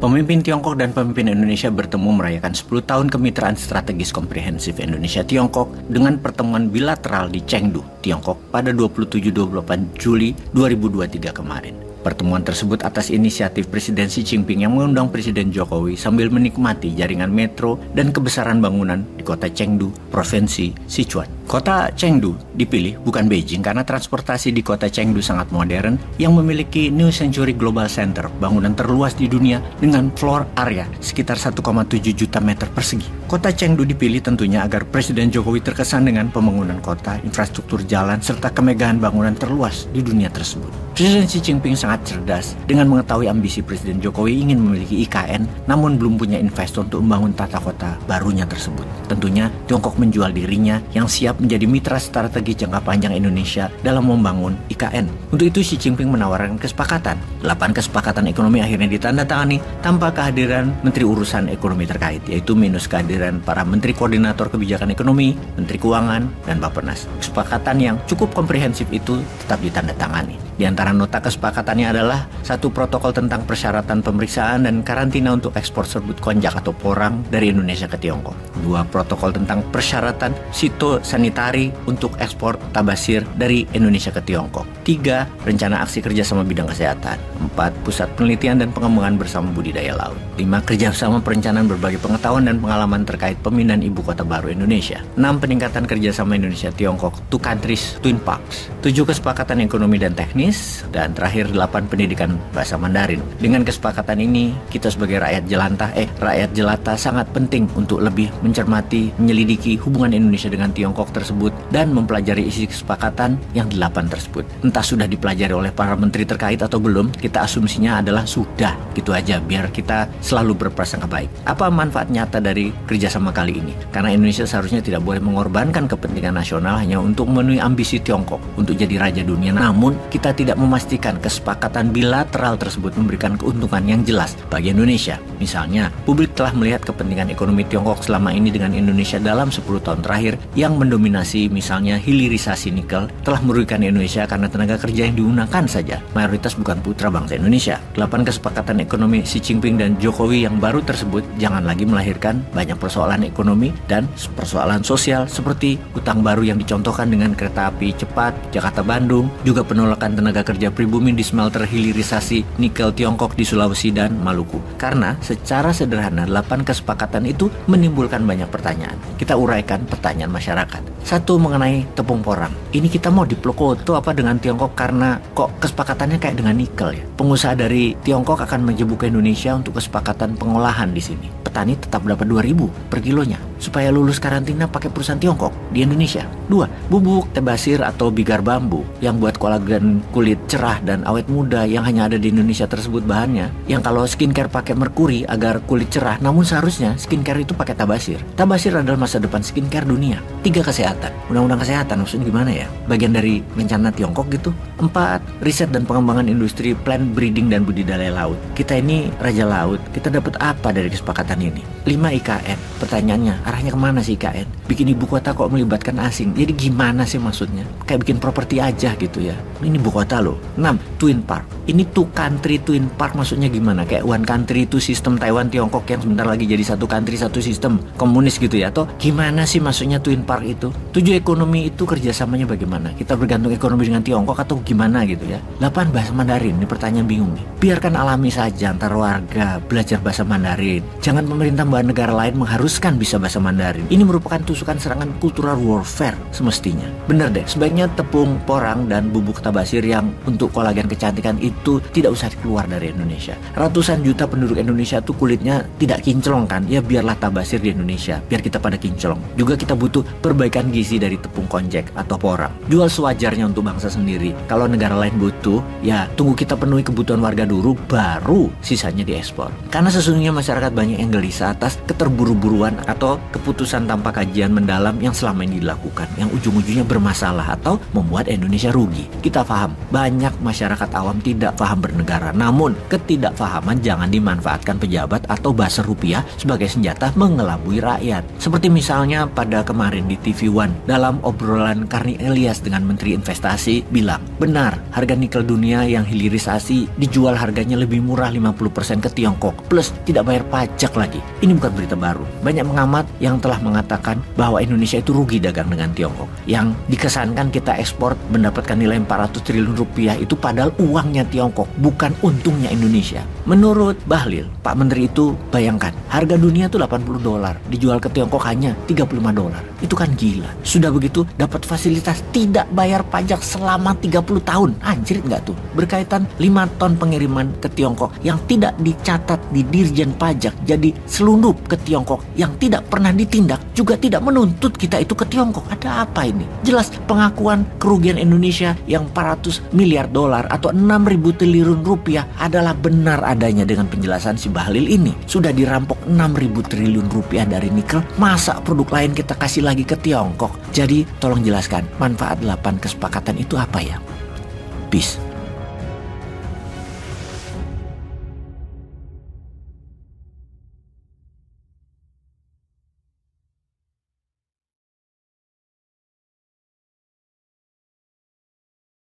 Pemimpin Tiongkok dan pemimpin Indonesia bertemu merayakan 10 tahun kemitraan strategis komprehensif Indonesia-Tiongkok dengan pertemuan bilateral di Chengdu, Tiongkok pada 27-28 Juli 2023 kemarin. Pertemuan tersebut atas inisiatif Presiden Xi Jinping yang mengundang Presiden Jokowi sambil menikmati jaringan metro dan kebesaran bangunan di kota Chengdu, Provinsi Sichuan. Kota Chengdu dipilih bukan Beijing karena transportasi di kota Chengdu sangat modern yang memiliki New Century Global Center, bangunan terluas di dunia dengan floor area sekitar 1,7 juta meter persegi. Kota Chengdu dipilih tentunya agar Presiden Jokowi terkesan dengan pembangunan kota, infrastruktur jalan, serta kemegahan bangunan terluas di dunia tersebut. Presiden Xi Jinping sangat cerdas dengan mengetahui ambisi Presiden Jokowi ingin memiliki IKN namun belum punya investor untuk membangun tata kota barunya tersebut. Tentunya Tiongkok menjual dirinya yang siap menjadi mitra strategi jangka panjang Indonesia dalam membangun IKN. Untuk itu Xi Jinping menawarkan kesepakatan. 8 kesepakatan ekonomi akhirnya ditandatangani tanpa kehadiran Menteri Urusan Ekonomi terkait, yaitu minus kehadiran para Menteri Koordinator Kebijakan Ekonomi, Menteri Keuangan, dan Bappenas. Kesepakatan yang cukup komprehensif itu tetap ditandatangani. Di antara nota kesepakatannya adalah satu protokol tentang persyaratan pemeriksaan dan karantina untuk ekspor serbuk konjak atau porang dari Indonesia ke Tiongkok. 2 protokol tentang persyaratan fitosanitari untuk ekspor tabasir dari Indonesia ke Tiongkok. 3 rencana aksi kerjasama bidang kesehatan. 4 pusat penelitian dan pengembangan bersama budidaya laut. 5 kerjasama perencanaan berbagai pengetahuan dan pengalaman terkait pemindahan ibu kota baru Indonesia. 6 peningkatan kerjasama Indonesia-Tiongkok, 2 countries, twin parks. 7 kesepakatan ekonomi dan teknis. Dan terakhir 8 pendidikan bahasa Mandarin. Dengan kesepakatan ini, kita sebagai rakyat jelata sangat penting untuk lebih mencermati, menyelidiki hubungan Indonesia dengan Tiongkok tersebut dan mempelajari isi kesepakatan yang 8 tersebut. Entah sudah dipelajari oleh para menteri terkait atau belum, kita asumsinya adalah sudah. Gitu aja, biar kita selalu berprasangka baik. Apa manfaat nyata dari kerjasama kali ini? Karena Indonesia seharusnya tidak boleh mengorbankan kepentingan nasional hanya untuk memenuhi ambisi Tiongkok untuk jadi raja dunia. Namun, kita tidak memastikan kesepakatan bilateral tersebut memberikan keuntungan yang jelas bagi Indonesia. Misalnya, publik telah melihat kepentingan ekonomi Tiongkok selama ini dengan Indonesia dalam 10 tahun terakhir yang mendominasi misalnya hilirisasi nikel telah merugikan Indonesia karena tenaga kerja yang digunakan saja mayoritas bukan putra bangsa Indonesia. 8 kesepakatan ekonomi Xi Jinping dan Jokowi yang baru tersebut jangan lagi melahirkan banyak persoalan ekonomi dan persoalan sosial seperti utang baru yang dicontohkan dengan kereta api cepat Jakarta-Bandung, juga penolakan tenaga kerja pribumi di smelter hilirisasi nikel Tiongkok di Sulawesi dan Maluku. Karena secara sederhana 8 kesepakatan itu menimbulkan banyak pertanyaan. Kita uraikan pertanyaan masyarakat. 1 mengenai tepung porang. Ini kita mau diplokoto apa dengan Tiongkok karena kok kesepakatannya kayak dengan nikel ya. Pengusaha dari Tiongkok akan menjebuk ke Indonesia untuk kesepakatan pengolahan di sini. Petani tetap dapat 2.000 per kilonya supaya lulus karantina pakai perusahaan Tiongkok di Indonesia. 2, bubuk tabasir atau bigar bambu yang buat kolagen kulit cerah dan awet muda yang hanya ada di Indonesia tersebut bahannya. Yang kalau skincare pakai merkuri agar kulit cerah, namun seharusnya skincare itu pakai tabasir. Tabasir adalah masa depan skincare dunia. 3, kesehatan. Undang-undang kesehatan maksudnya gimana ya? Bagian dari rencana Tiongkok gitu. 4, riset dan pengembangan industri plant breeding dan budidaya laut. Kita ini raja laut. Kita dapat apa dari kesepakatan ini? 5, IKN. Pertanyaannya, arahnya kemana sih IKN? Bikin ibu kota kok melibatkan asing. Jadi gimana sih maksudnya? Kayak bikin properti aja gitu ya. Ini ibu kota loh. 6, twin park. Ini 2 country twin park maksudnya gimana? Kayak one country itu sistem Taiwan Tiongkok yang sebentar lagi jadi 1 country 1 sistem komunis gitu ya. Atau gimana sih maksudnya twin park itu? 7, ekonomi itu kerjasamanya bagaimana? Kita bergantung ekonomi dengan Tiongkok atau gimana gitu ya? 8, bahasa Mandarin. Ini pertanyaan bingung nih. Biarkan alami saja antar warga belajar bahasa Mandarin. Jangan pemerintah negara lain mengharuskan bisa bahasa Mandarin. Ini merupakan tusukan serangan cultural warfare semestinya. Bener deh, sebaiknya tepung porang dan bubuk tabasir yang untuk kolagen kecantikan itu tidak usah keluar dari Indonesia. Ratusan juta penduduk Indonesia tuh kulitnya tidak kinclong kan? Ya biarlah tabasir di Indonesia, biar kita pada kinclong. Juga kita butuh perbaikan gizi dari tepung konjak atau porang. Jual sewajarnya untuk bangsa sendiri. Kalau negara lain butuh, ya tunggu kita penuhi kebutuhan warga dulu, baru sisanya diekspor. Karena sesungguhnya masyarakat banyak yang gelisah atas keterburu-buruan atau keputusan tanpa kajian mendalam yang selama ini dilakukan, yang ujung-ujungnya bermasalah atau membuat Indonesia rugi. Kita paham, banyak masyarakat awam tidak paham bernegara, namun ketidakpahaman jangan dimanfaatkan pejabat atau buzzer rupiah sebagai senjata mengelabui rakyat. Seperti misalnya pada kemarin di TV One, dalam obrolan Karni Elias dengan Menteri Investasi bilang, benar harga nikel dunia yang hilirisasi dijual harganya lebih murah 50% ke Tiongkok, plus tidak bayar pajak lagi. Ini bukan berita baru. Banyak pengamat yang telah mengatakan bahwa Indonesia itu rugi dagang dengan Tiongkok. Yang dikesankan kita ekspor mendapatkan nilai 400 triliun rupiah itu padahal uangnya Tiongkok, bukan untungnya Indonesia. Menurut Bahlil, Pak Menteri itu bayangkan, harga dunia itu $80, dijual ke Tiongkok hanya $35. Itu kan gila. Sudah begitu dapat fasilitas tidak bayar pajak selama 30 tahun. Anjir nggak tuh? Berkaitan 5 ton pengiriman ke Tiongkok yang tidak dicatat di Dirjen Pajak jadi selundup ke Tiongkok yang tidak pernah ditindak, juga tidak menuntut kita itu ke Tiongkok. Ada apa ini? Jelas pengakuan kerugian Indonesia yang $400 miliar atau 6.000 triliun rupiah adalah benar adanya dengan penjelasan si Bahlil ini. Sudah dirampok 6.000 triliun rupiah dari nikel, masa produk lain kita kasih lagi ke Tiongkok? Jadi tolong jelaskan manfaat 8 kesepakatan itu apa ya? Peace.